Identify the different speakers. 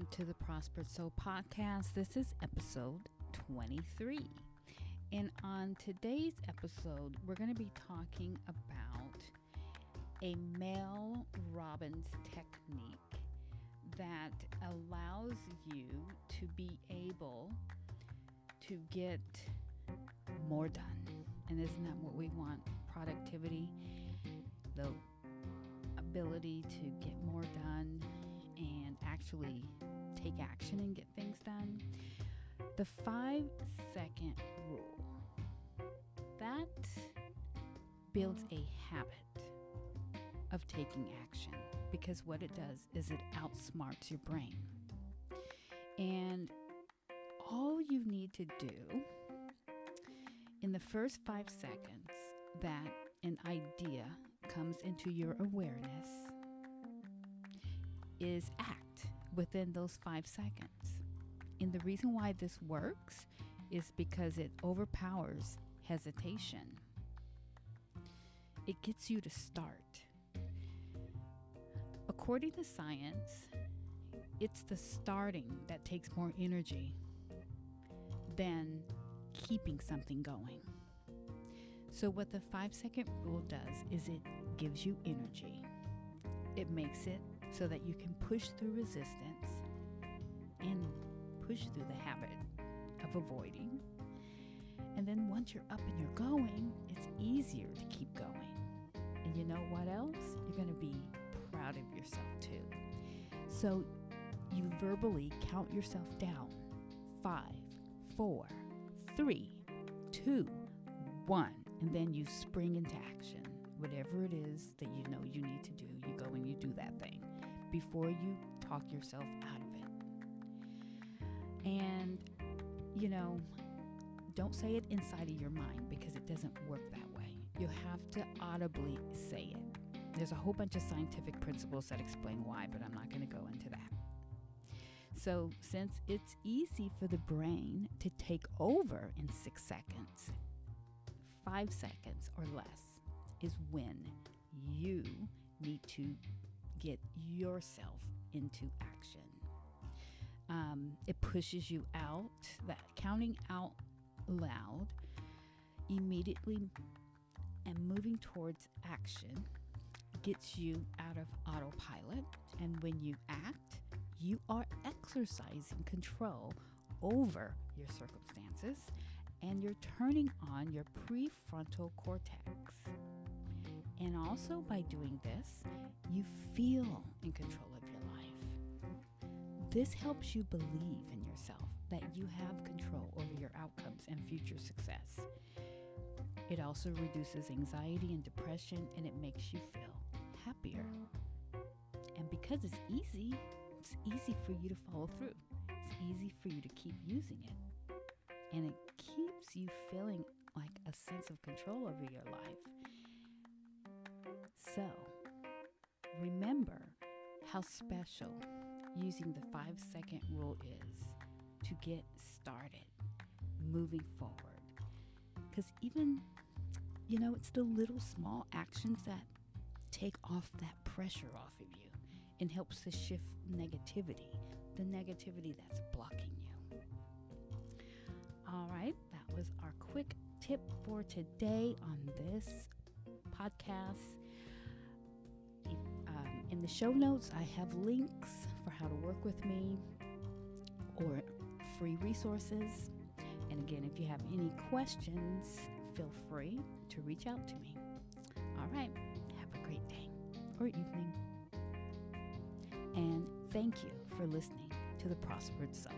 Speaker 1: welcome to the Prospered Soul Podcast. This is episode 23. And on today's episode, we're going to be talking about a Mel Robbins technique that allows you to be able to get more done. And isn't that what we want? Productivity, the ability to get more done and actually take action and get things done. The 5-second rule, that builds a habit of taking action, because what it does is it outsmarts your brain. And all you need to do in the first 5 seconds that an idea comes into your awareness is act within those 5 seconds. And the reason why this works is because it overpowers hesitation. It gets you to start. According to science, it's the starting that takes more energy than keeping something going. So what the 5-second rule does is it gives you energy. It makes it so that you can push through resistance and push through the habit of avoiding. And then once you're up and you're going, it's easier to keep going. And you know what else? You're going to be proud of yourself too. So you verbally count yourself down. 5, 4, 3, 2, 1. And then you spring into action. Whatever it is that you know you need to do, you go and you do that thing before you talk yourself out of it. And, don't say it inside of your mind, because it doesn't work that way. You have to audibly say it. There's a whole bunch of scientific principles that explain why, but I'm not going to go into that. So since it's easy for the brain to take over in 6 seconds, 5 seconds or less is when you need to get yourself into action. It pushes you out. That counting out loud immediately and moving towards action gets you out of autopilot. And when you act, you are exercising control over your circumstances, and you're turning on your prefrontal cortex. And also by doing this, you feel in control of your life. This helps you believe in yourself, that you have control over your outcomes and future success. It also reduces anxiety and depression, and it makes you feel happier. And because it's easy for you to follow through. It's easy for you to keep using it. And it keeps you feeling like a sense of control over your life. So, remember how special using the 5-second rule is to get started moving forward. Because even, it's the little small actions that take off that pressure off of you and helps to shift negativity, the negativity that's blocking you. All right, that was our quick tip for today on this podcast. In the show notes, I have links for how to work with me or free resources. And again, if you have any questions, feel free to reach out to me. All right, have a great day or evening. And thank you for listening to The Prospered Soul.